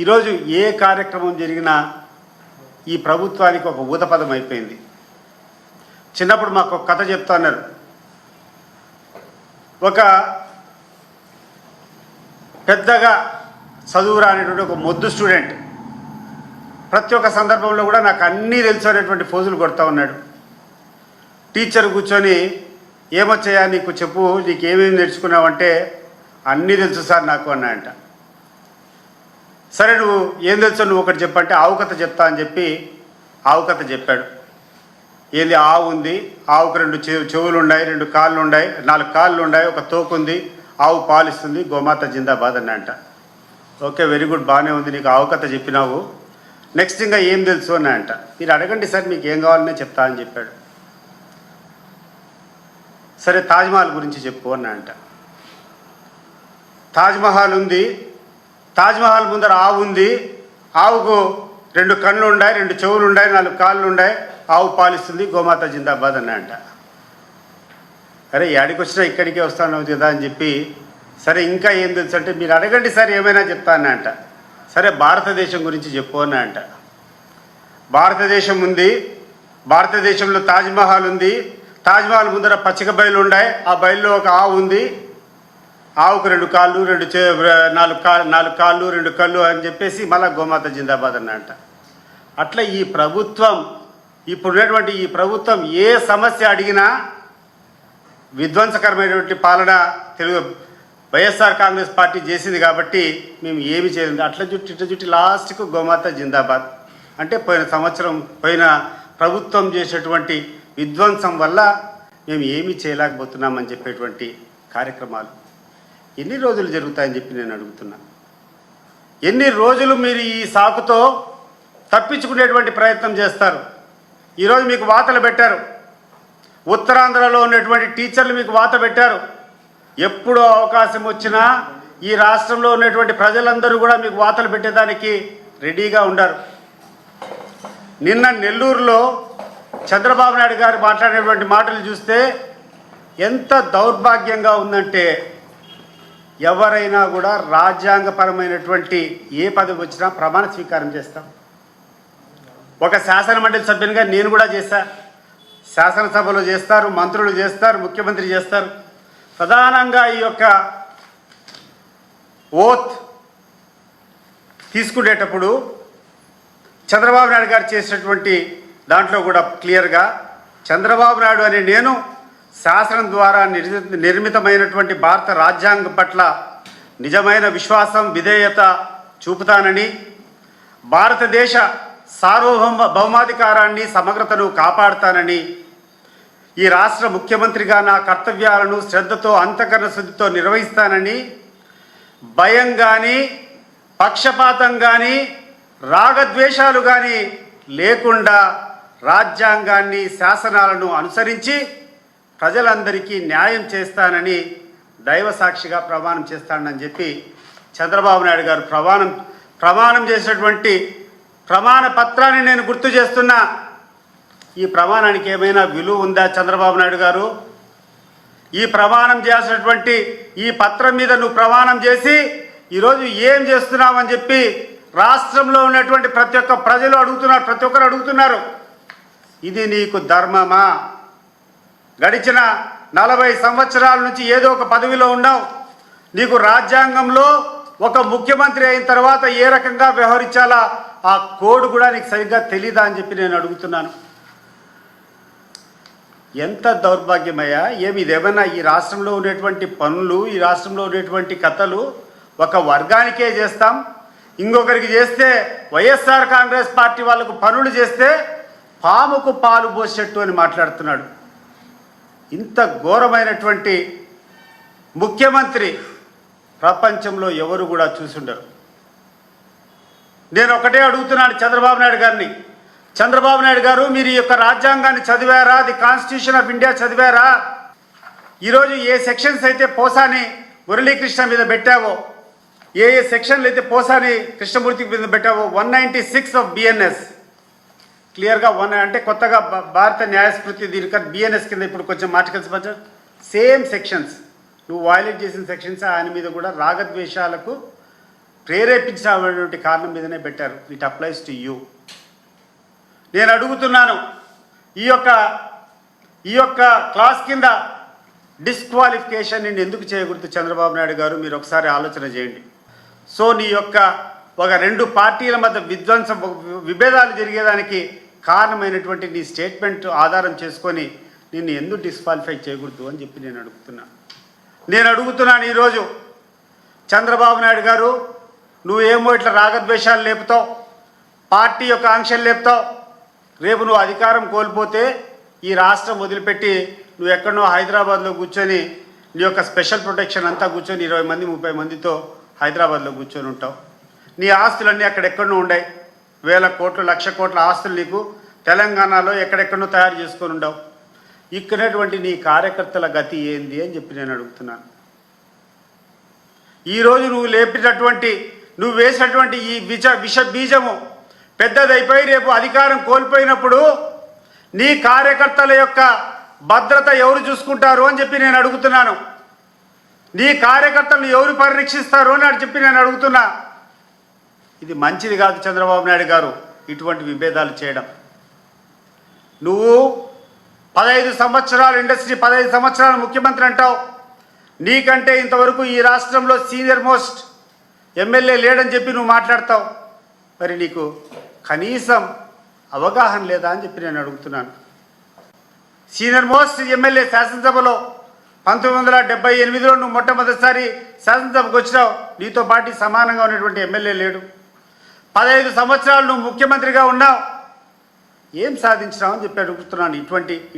ఈరోజు ఏ కార్యక్రమం జరిగినా ఈ ప్రభుత్వానికి ఒక ఊతపదం అయిపోయింది. చిన్నప్పుడు మాకు ఒక కథ చెప్తా ఉన్నారు. ఒక పెద్దగా చదువు రానిటువంటి ఒక మొద్దు స్టూడెంట్ ప్రతి ఒక్క సందర్భంలో కూడా నాకు అన్నీ తెలుసు అనేటువంటి ఫోజులు కొడతా ఉన్నాడు. టీచర్ కూర్చొని ఏమొచ్చాయా నీకు చెప్పు, నీకు ఏమేమి నేర్చుకున్నావంటే అన్నీ తెలుసు సార్ నాకు అన్నాయంట. సరే నువ్వు ఏం తెలుసు నువ్వు ఒకటి చెప్పంటే ఆవు కథ చెప్తా అని చెప్పి ఆవు కథ చెప్పాడు. ఏంది, ఆవు ఉంది, ఆవుకు 2 చెవులు ఉన్నాయి, 2 కాళ్ళు ఉన్నాయి, 4 కాళ్ళు ఉన్నాయి, ఒక తోకు ఉంది, ఆవు పాలిస్తుంది, గోమాత జిందాబాద్ అన్నంట. ఓకే, వెరీ గుడ్, బాగానే ఉంది, నీకు ఆవు కథ చెప్పినావు, నెక్స్ట్ ఇంకా ఏం తెలుసు అన్నాయంట. మీరు అడగండి సార్ మీకు ఏం కావాలనే చెప్తా అని చెప్పాడు. సరే తాజ్మహల్ గురించి చెప్పు అన్నాయంట. తాజ్మహల్ ఉంది, తాజ్మహల్ ముందర ఆవు ఉంది, ఆవుకు 2 కళ్ళు ఉన్నాయి, 2 చెవులు ఉన్నాయి, 4 కాళ్ళు ఉన్నాయి, ఆవు పాలిస్తుంది, గోమాత జిందాబాద్ అన్నాయంట. అరే యాడికి వచ్చినా ఇక్కడికే వస్తాను కదా అని చెప్పి సరే ఇంకా ఏం తెలుసు అంటే మీరు అడగండి సార్ ఏమైనా చెప్తా అన్నాయంట. సరే భారతదేశం గురించి చెప్పు అన్నాయంట. భారతదేశం ఉంది, భారతదేశంలో తాజ్మహల్ ఉంది, తాజ్మహల్ ముందర పచ్చిక బయలు ఉన్నాయి, ఆ బయలులో ఒక ఆవు ఉంది, ఆవుకు 2 కాళ్ళు 4 కాళ్ళు 2 కళ్ళు అని చెప్పేసి మళ్ళీ గోమాత జిందాబాద్ అన్నంట. అట్లా ఈ ప్రభుత్వం ఇప్పుడున్నటువంటి ఈ ప్రభుత్వం ఏ సమస్య అడిగినా విధ్వంసకరమైనటువంటి పాలన తెలుగు వైఎస్ఆర్ కాంగ్రెస్ పార్టీ చేసింది కాబట్టి మేము ఏమి చేయలేదు. అట్లా చుట్టి లాస్ట్కు గోమాత జిందాబాద్ అంటే పోయిన ప్రభుత్వం చేసేటువంటి విధ్వంసం వల్ల మేము ఏమీ చేయలేకపోతున్నామని చెప్పేటువంటి కార్యక్రమాలు ఎన్ని రోజులు జరుగుతాయని చెప్పి నేను అడుగుతున్నా. ఎన్ని రోజులు మీరు ఈ సాకుతో తప్పించుకునేటువంటి ప్రయత్నం చేస్తారు? ఈరోజు మీకు వాతలు పెట్టారు, ఉత్తరాంధ్రలో ఉన్నటువంటి టీచర్లు మీకు వాత పెట్టారు. ఎప్పుడో అవకాశం వచ్చినా ఈ రాష్ట్రంలో ఉన్నటువంటి ప్రజలందరూ కూడా మీకు వాతలు పెట్టేదానికి రెడీగా ఉండారు. నిన్న నెల్లూరులో చంద్రబాబు నాయుడు గారు మాట్లాడేటువంటి మాటలు చూస్తే ఎంత దౌర్భాగ్యంగా ఉందంటే ఎవరైనా కూడా రాజ్యాంగపరమైనటువంటి ఏ పదవి వచ్చినా ప్రమాణ స్వీకారం చేస్తాం. ఒక శాసనమండలి సభ్యునిగా నేను కూడా చేశా. శాసనసభలో చేస్తారు, మంత్రులు చేస్తారు, ముఖ్యమంత్రి చేస్తారు. ప్రధానంగా ఈ యొక్క ఓత్ తీసుకునేటప్పుడు చంద్రబాబు నాయుడు గారు చేసినటువంటి దాంట్లో కూడా క్లియర్గా చంద్రబాబు నాయుడు అనే నేను శాసనం ద్వారా నిర్మితమైనటువంటి భారత రాజ్యాంగం పట్ల నిజమైన విశ్వాసం విధేయత చూపుతానని, భారతదేశ సార్వభౌమాధికారాన్ని సమగ్రతను కాపాడుతానని, ఈ రాష్ట్ర ముఖ్యమంత్రిగా నా కర్తవ్యాలను శ్రద్ధతో అంతఃకరణ శుద్ధితో నిర్వహిస్తానని, భయం కానీ పక్షపాతం కానీ రాగద్వేషాలు కానీ లేకుండా రాజ్యాంగాన్ని శాసనాలను అనుసరించి ప్రజలందరికీ న్యాయం చేస్తానని దైవ సాక్షిగా ప్రమాణం చేస్తానని చెప్పి చంద్రబాబు నాయుడు గారు ప్రమాణం చేసినటువంటి ప్రమాణ పత్రాన్ని నేను గుర్తు చేస్తున్నా. ఈ ప్రమాణానికి ఏమైనా విలువ ఉందా చంద్రబాబు నాయుడు గారు? ఈ ప్రమాణం చేసినటువంటి ఈ పత్రం మీద నువ్వు ప్రమాణం చేసి ఈరోజు ఏం చేస్తున్నావని చెప్పి రాష్ట్రంలో ఉన్నటువంటి ప్రతి ఒక్క ప్రజలు అడుగుతున్నారు, ప్రతి ఒక్కరు అడుగుతున్నారు. ఇది నీకు ధర్మమా? గడిచిన 40 సంవత్సరాల నుంచి ఏదో ఒక పదవిలో ఉన్నావు. నీకు రాజ్యాంగంలో ఒక ముఖ్యమంత్రి అయిన తర్వాత ఏ రకంగా వ్యవహరించాలా ఆ కోడ్ కూడా నీకు సరిగ్గా తెలీదా అని చెప్పి నేను అడుగుతున్నాను. ఎంత దౌర్భాగ్యమయ్యా! ఏమి ఇదేమన్నా ఈ రాష్ట్రంలో ఉన్నటువంటి పనులు, ఈ రాష్ట్రంలో ఉన్నటువంటి కథలు ఒక వర్గానికే చేస్తాం, ఇంకొకరికి చేస్తే వైఎస్ఆర్ కాంగ్రెస్ పార్టీ వాళ్ళకు పనులు చేస్తే పాముకు పాలు పోసేట్టు అని మాట్లాడుతున్నాడు. ఇంత ఘోరమైనటువంటి ముఖ్యమంత్రి ప్రపంచంలో ఎవరు కూడా చూసుండరు. నేను ఒకటే అడుగుతున్నాను చంద్రబాబు నాయుడు గారిని. చంద్రబాబు నాయుడు గారు, మీరు ఈ యొక్క రాజ్యాంగాన్ని చదివారా? ది కాన్స్టిట్యూషన్ ఆఫ్ ఇండియా చదివారా? ఈరోజు ఏ సెక్షన్స్ అయితే పోసాని మురళీకృష్ణ మీద పెట్టావో, ఏ సెక్షన్లు అయితే పోసాని కృష్ణమూర్తి మీద పెట్టావో 196 ఆఫ్ బిఎన్ఎస్ క్లియర్గా అంటే కొత్తగా భారత న్యాయస్మృతి దీనికన్నా బిఎన్ఎస్ కింద ఇప్పుడు కొంచెం ఆర్టికల్స్ సేమ్ సెక్షన్స్ నువ్వు వయలేట్ చేసిన సెక్షన్స్ ఆయన మీద కూడా రాగద్వేషాలకు ప్రేరేపించినటువంటి కారణం మీదనే పెట్టారు. It applies to you. నేను అడుగుతున్నాను, ఈ యొక్క క్లాస్ కింద డిస్క్వాలిఫికేషన్ నేను ఎందుకు చేయకూడదు చంద్రబాబు నాయుడు గారు? మీరు ఒకసారి ఆలోచన చేయండి. సో నీ యొక్క ఒక రెండు పార్టీల మధ్య విభేదాలు జరిగేదానికి కారణమైనటువంటి నీ స్టేట్మెంట్ ఆధారం చేసుకొని నిన్ను ఎందుకు డిస్క్వాలిఫై చేయకూడదు అని చెప్పి నేను అడుగుతున్నాను ఈరోజు. చంద్రబాబు నాయుడు గారు, నువ్వేమో ఇట్లా రాగద్వేషాలు లేపుతావు, పార్టీ యొక్క ఆంక్షలు లేపుతావు. రేపు నువ్వు అధికారం కోల్పోతే ఈ రాష్ట్రం వదిలిపెట్టి నువ్వు ఎక్కడనో హైదరాబాద్లో కూర్చొని నీ యొక్క స్పెషల్ ప్రొటెక్షన్ అంతా కూర్చొని 20 మంది 30 మందితో హైదరాబాద్లో కూర్చొని ఉంటావు. నీ ఆస్తులన్నీ అక్కడెక్కడనో ఉన్నాయి. 1000 కోట్లు 1,00,000 కోట్ల ఆస్తులు నీకు తెలంగాణలో ఎక్కడెక్కడనో తయారు చేసుకొని ఉండవు. ఇక్కడటువంటి నీ కార్యకర్తల గతి ఏంది అని చెప్పి నేను అడుగుతున్నాను. ఈరోజు నువ్వు వేసినటువంటి ఈ విష బీజము పెద్దదైపోయి రేపు అధికారం కోల్పోయినప్పుడు నీ కార్యకర్తల యొక్క భద్రత ఎవరు చూసుకుంటారు అని చెప్పి నేను అడుగుతున్నాను. నీ కార్యకర్తలను ఎవరు పరిరక్షిస్తారు అని చెప్పి నేను అడుగుతున్నా. ఇది మంచిది కాదు చంద్రబాబు నాయుడు గారు ఇటువంటి విభేదాలు చేయడం. నువ్వు 15 సంవత్సరాలు ఇండస్ట్రీ, 15 సంవత్సరాలు ముఖ్యమంత్రి అంటావు. నీకంటే ఇంతవరకు ఈ రాష్ట్రంలో సీనియర్ మోస్ట్ ఎమ్మెల్యే లేడని చెప్పి నువ్వు మాట్లాడతావు. మరి నీకు కనీసం అవగాహన లేదా అని చెప్పి నేను అడుగుతున్నాను. సీనియర్ మోస్ట్ ఎమ్మెల్యే శాసనసభలో 1978లో నువ్వు మొట్టమొదటిసారి శాసనసభకు వచ్చినావు. నీతో పాటు సమానంగా ఉన్నటువంటి ఎమ్మెల్యే లేడు. 15 సంవత్సరాలు నువ్వు ముఖ్యమంత్రిగా ఉన్నావు. ఏం సాధించినావు అని చెప్పి అడుగుతున్నాను.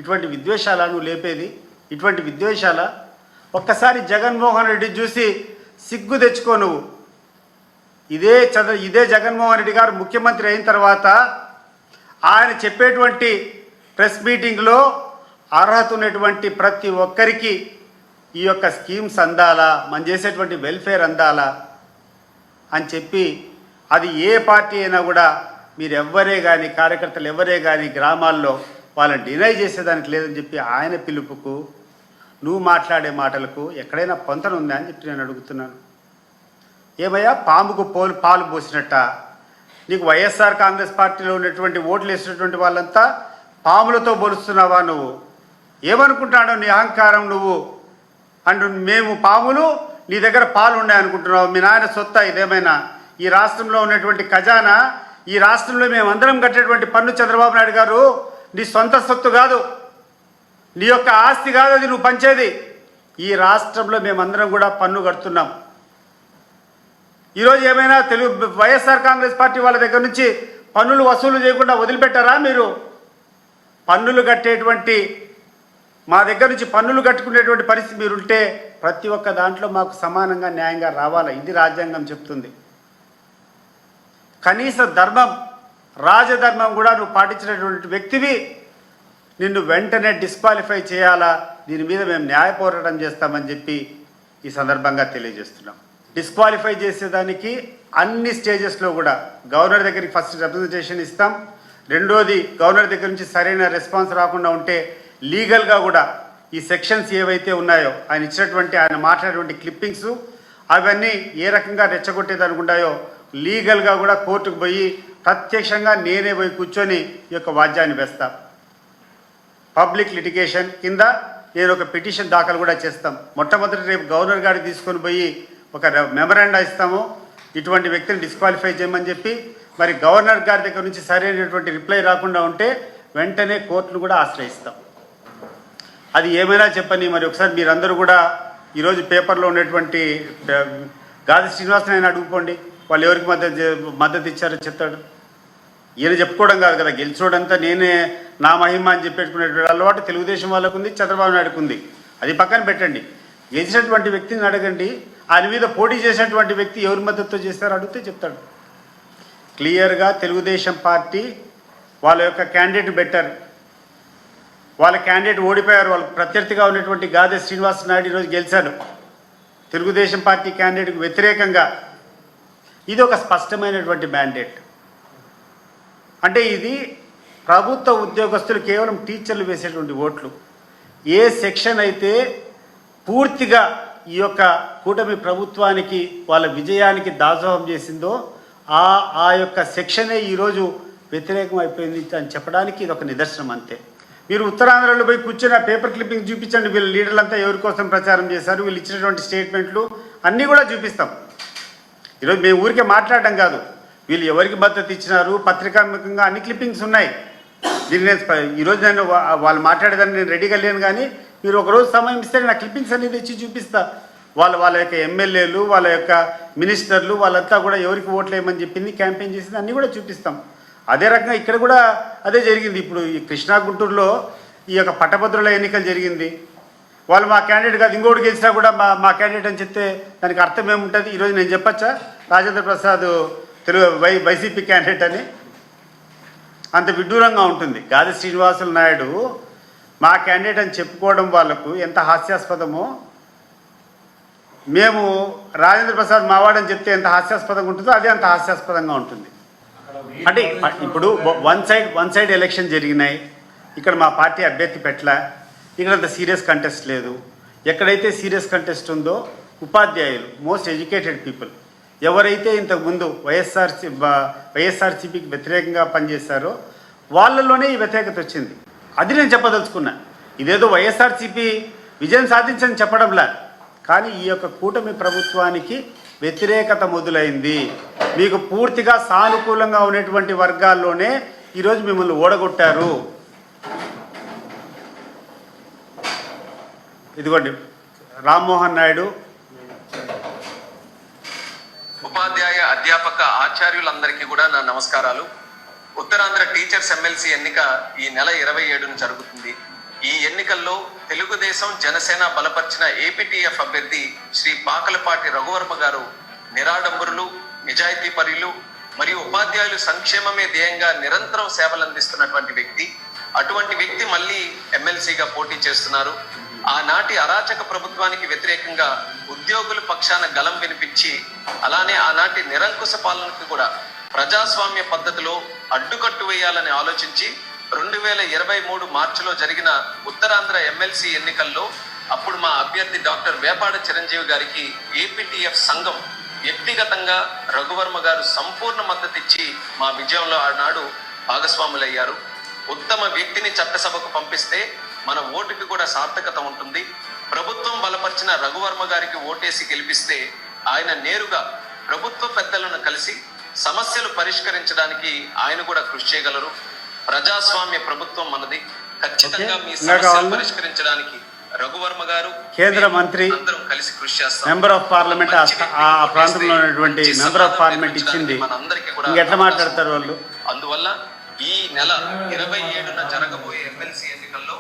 ఇటువంటి విద్వేషాల నువ్వు లేపేది? ఇటువంటి విద్వేషాల? ఒక్కసారి జగన్మోహన్ రెడ్డి చూసి సిగ్గు తెచ్చుకో నువ్వు. ఇదే జగన్మోహన్ రెడ్డి గారు ముఖ్యమంత్రి అయిన తర్వాత ఆయన చెప్పేటువంటి ప్రెస్ మీటింగ్లో అర్హత ఉన్నటువంటి ప్రతి ఒక్కరికి ఈ యొక్క స్కీమ్స్ అందాలా, మనం చేసేటువంటి వెల్ఫేర్ అందాలా అని చెప్పి, అది ఏ పార్టీ అయినా కూడా మీరు ఎవ్వరే కానీ, కార్యకర్తలు ఎవరే కానీ గ్రామాల్లో వాళ్ళని డినై చేసేదానికి లేదని చెప్పి ఆయన పిలుపుకు నువ్వు మాట్లాడే మాటలకు ఎక్కడైనా పొంతన ఉందా అని చెప్పి నేను అడుగుతున్నాను. ఏమయ్యా, పాముకు పాలు పోసినట్ట నీకు వైఎస్ఆర్ కాంగ్రెస్ పార్టీలో ఉన్నటువంటి ఓట్లు వేసినటువంటి వాళ్ళంతా పాములతో పోలుస్తున్నావా? నువ్వు ఏమనుకుంటున్నావు? నీ అహంకారం నువ్వు అండ్ మేము పాములు, నీ దగ్గర పాలు ఉన్నాయి అనుకుంటున్నావు. మీ నాయన సొత్తా ఇదేమైనా? ఈ రాష్ట్రంలో ఉన్నటువంటి ఖజానా, ఈ రాష్ట్రంలో మేమందరం కట్టేటువంటి పన్ను చంద్రబాబు నాయుడు గారు నీ సొంత సొత్తు కాదు, నీ యొక్క ఆస్తి కాదు, అది నువ్వు పంచేది. ఈ రాష్ట్రంలో మేమందరం కూడా పన్ను కడుతున్నాం. ఈరోజు ఏమైనా వైఎస్ఆర్ కాంగ్రెస్ పార్టీ వాళ్ళ దగ్గర నుంచి పన్నులు వసూలు చేయకుండా వదిలిపెట్టారా? మీరు పన్నులు కట్టేటువంటి, మా దగ్గర నుంచి పన్నులు కట్టుకునేటువంటి పరిస్థితి మీరుంటే ప్రతి ఒక్క దాంట్లో మాకు సమానంగా న్యాయంగా రావాలా. ఇది రాజ్యాంగం చెప్తుంది. కనీస ధర్మం, రాజధర్మం కూడా నువ్వు పాటించినటువంటి వ్యక్తివి. నిన్ను వెంటనే డిస్క్వాలిఫై చేయాలా, దీని మీద మేము న్యాయ పోరాటం చేస్తామని చెప్పి ఈ సందర్భంగా తెలియజేస్తున్నాం. డిస్క్వాలిఫై చేసేదానికి అన్ని స్టేజెస్లో కూడా గవర్నర్ దగ్గరికి ఫస్ట్ రిప్రజెంటేషన్ ఇస్తాం. రెండోది, గవర్నర్ దగ్గర నుంచి సరైన రెస్పాన్స్ రాకుండా ఉంటే లీగల్గా కూడా ఈ సెక్షన్స్ ఏవైతే ఉన్నాయో, ఆయన మాట్లాడేటువంటి క్లిప్పింగ్స్ అవన్నీ ఏ రకంగా రెచ్చగొట్టేదనుకుంటాయో లీగల్గా కూడా కోర్టుకు పోయి ప్రత్యక్షంగా నేనే పోయి కూర్చొని ఈ యొక్క వాద్యాన్ని వేస్తా. పబ్లిక్ లిటిగేషన్ కింద నేను ఒక పిటిషన్ దాఖలు కూడా చేస్తాం. మొట్టమొదటి రేపు గవర్నర్ గారికి తీసుకొని పోయి ఒక మెమరాండా ఇస్తాము, ఇటువంటి వ్యక్తిని డిస్క్వాలిఫై చేయమని చెప్పి. మరి గవర్నర్ గారి దగ్గర నుంచి సరైనటువంటి రిప్లై రాకుండా ఉంటే వెంటనే కోర్టును కూడా ఆశ్రయిస్తాం. అది ఏమైనా చెప్పని. మరి ఒకసారి మీరందరూ కూడా ఈరోజు పేపర్లో ఉన్నటువంటి గాది శ్రీనివాసన్ అడుగుకోండి, వాళ్ళు ఎవరికి మద్దతు ఇచ్చారో చెప్తాడు. ఈయన చెప్పుకోవడం కాదు కదా, గెలిచోడంతా నేనే నా మహిమ అని చెప్పేట్టుకునేటువంటి అలవాటు తెలుగుదేశం వాళ్ళకు ఉంది, చంద్రబాబు నాయుడుకు ఉంది. అది పక్కన పెట్టండి. గెలిచినటువంటి వ్యక్తిని అడగండి, ఆయన మీద పోటీ చేసినటువంటి వ్యక్తి ఎవరి మద్దతుతో చేస్తారో అడిగితే చెప్తాడు. క్లియర్గా తెలుగుదేశం పార్టీ వాళ్ళ యొక్క క్యాండిడేట్ పెట్టారు, వాళ్ళ క్యాండిడేట్ ఓడిపోయారు. వాళ్ళకి ప్రత్యర్థిగా ఉన్నటువంటి గాదె శ్రీనివాస్ నాయుడు ఈరోజు గెలిచాడు తెలుగుదేశం పార్టీ క్యాండిడేట్కి వ్యతిరేకంగా. ఇది ఒక స్పష్టమైనటువంటి మ్యాండేట్. అంటే ఇది ప్రభుత్వ ఉద్యోగస్తులు, కేవలం టీచర్లు వేసేటువంటి ఓట్లు. ఏ సెక్షన్ అయితే పూర్తిగా ఈ యొక్క కూటమి ప్రభుత్వానికి వాళ్ళ విజయానికి దాసోహం చేసిందో ఆ యొక్క సెక్షనే ఈరోజు వ్యతిరేకం అయిపోయింది అని చెప్పడానికి ఇది ఒక నిదర్శనం అంతే. మీరు ఉత్తరాంధ్రలో పోయి కూర్చొని ఆ పేపర్ క్లిప్పింగ్ చూపించండి, వీళ్ళ లీడర్లంతా ఎవరి కోసం ప్రచారం చేశారు, వీళ్ళు ఇచ్చినటువంటి స్టేట్మెంట్లు అన్నీ కూడా చూపిస్తాం. ఈరోజు మేము ఊరికే మాట్లాడడం కాదు, వీళ్ళు ఎవరికి మద్దతు ఇచ్చినారు పత్రికాముఖంగా అన్ని క్లిప్పింగ్స్ ఉన్నాయి. దీన్ని నేను ఈరోజు నేను వాళ్ళు మాట్లాడేదాన్ని నేను రెడీగా లేను, కానీ మీరు ఒకరోజు సమయం ఇస్తే నా క్లిప్పింగ్స్ అనేది తెచ్చి చూపిస్తా. వాళ్ళ యొక్క ఎమ్మెల్యేలు, వాళ్ళ యొక్క మినిస్టర్లు వాళ్ళంతా కూడా ఎవరికి ఓట్లు వేయమని చెప్పింది, క్యాంపెయిన్ చేసింది అన్నీ కూడా చూపిస్తాం. అదే రకంగా ఇక్కడ కూడా అదే జరిగింది. ఇప్పుడు ఈ కృష్ణా గుంటూరులో ఈ యొక్క పట్టభద్రుల ఎన్నికలు జరిగింది. వాళ్ళు మా క్యాండిడేట్ కాదు ఇంకోటి గెలిచినా కూడా మా క్యాండిడేట్ అని చెప్తే దానికి అర్థం ఏముంటుంది? ఈరోజు నేను చెప్పచ్చా రాజేంద్ర ప్రసాద్ తెలుగు వైసీపీ క్యాండిడేట్ అని? అంత విడ్డూరంగా ఉంటుంది. గాది శ్రీనివాసులు నాయుడు మా క్యాండిడేట్ అని చెప్పుకోవడం వాళ్ళకు ఎంత హాస్యాస్పదమో, మేము రాజేంద్ర ప్రసాద్ మావాడని చెప్తే ఎంత హాస్యాస్పదంగా ఉంటుందో అదే అంత హాస్యాస్పదంగా ఉంటుంది. అంటే ఇప్పుడు వన్ సైడ్ ఎలక్షన్ జరిగినాయి, ఇక్కడ మా పార్టీ అభ్యర్థి పెట్టలే, ఇక్కడ అంత సీరియస్ కంటెస్ట్ లేదు. ఎక్కడైతే సీరియస్ కంటెస్ట్ ఉందో ఉపాధ్యాయులు, మోస్ట్ ఎడ్యుకేటెడ్ పీపుల్, ఎవరైతే ఇంతకుముందు వైఎస్ఆర్సీపీకి వ్యతిరేకంగా పనిచేశారో వాళ్ళలోనే ఈ వ్యతిరేకత వచ్చింది. అది నేను చెప్పదలుచుకున్నా. ఇదేదో వైఎస్ఆర్సీపీ విజయం సాధించని చెప్పడంలా, కానీ ఈ యొక్క కూటమి ప్రభుత్వానికి వ్యతిరేకత మొదలైంది. మీకు పూర్తిగా సానుకూలంగా ఉన్నటువంటి వర్గాల్లోనే ఈరోజు మిమ్మల్ని ఓడగొట్టారు. ఇదిగోండి రామ్మోహన్ నాయుడు. ఉపాధ్యాయ అధ్యాపక ఆచార్యులందరికీ కూడా నా నమస్కారాలు. ఉత్తరాంధ్ర టీచర్స్ ఎమ్మెల్సీ ఎన్నిక ఈ నెల 27న జరుగుతుంది. ఈ ఎన్నికల్లో తెలుగుదేశం జనసేన బలపరిచిన ఏపీటీఎఫ్ అభ్యర్థి శ్రీ పాకలపాటి రఘువర్మ గారు నిరాడంబరులు, నిజాయితీపరులు మరియు ఉపాధ్యాయులు సంక్షేమమే ధ్యేయంగా నిరంతరం సేవలు అందిస్తున్నటువంటి వ్యక్తి. అటువంటి వ్యక్తి మళ్ళీ ఎమ్మెల్సీగా పోటీ చేస్తున్నారు. ఆనాటి అరాచక ప్రభుత్వానికి వ్యతిరేకంగా ఉద్యోగుల పక్షాన గలం వినిపించి, అలానే ఆనాటి నిరంకుశ పాలనకు కూడా ప్రజాస్వామ్య పద్ధతిలో అడ్డుకట్టు వేయాలని ఆలోచించి 2023 మార్చిలో జరిగిన ఉత్తరాంధ్ర ఎమ్మెల్సీ ఎన్నికల్లో అప్పుడు మా అభ్యర్థి డాక్టర్ వేపాడ చిరంజీవి గారికి ఏపీటీఎఫ్ సంఘం వ్యక్తిగతంగా రఘువర్మ గారు సంపూర్ణ మద్దతు ఇచ్చి మా విజయంలో ఆనాడు భాగస్వాములయ్యారు. ఉత్తమ వ్యక్తిని చట్టసభకు పంపిస్తే మన ఓటుకి కూడా సార్థకత ఉంటుంది. ప్రభుత్వం బలపరిచిన రఘువర్మ గారికి ఓటేసి గెలిపిస్తే ఆయన నేరుగా ప్రభుత్వ పెద్దలను కలిసి సమస్యలు పరిష్కరించడానికి ఆయన కూడా కృషి చేయగలరు. ప్రజాస్వామ్య ప్రభుత్వం మనది. ఖచ్చితంగా మీ సమస్యలు పరిష్కరించడానికి రఘువర్మ గారు, కేంద్ర మంత్రి, అందరం కలిసి కృషి చేస్తాం. మెంబర్ ఆఫ్ పార్లమెంట్, ఆ ప్రాంతంలో ఉన్నటువంటి మెంబర్ ఆఫ్ పార్లమెంట్ ఇచ్చింది, ఎట్లా మాట్లాడతారు వాళ్ళు? అందువల్ల ఈ నెల 27న జరగబోయే ఎమ్మెల్సీ ఎన్నికల్లో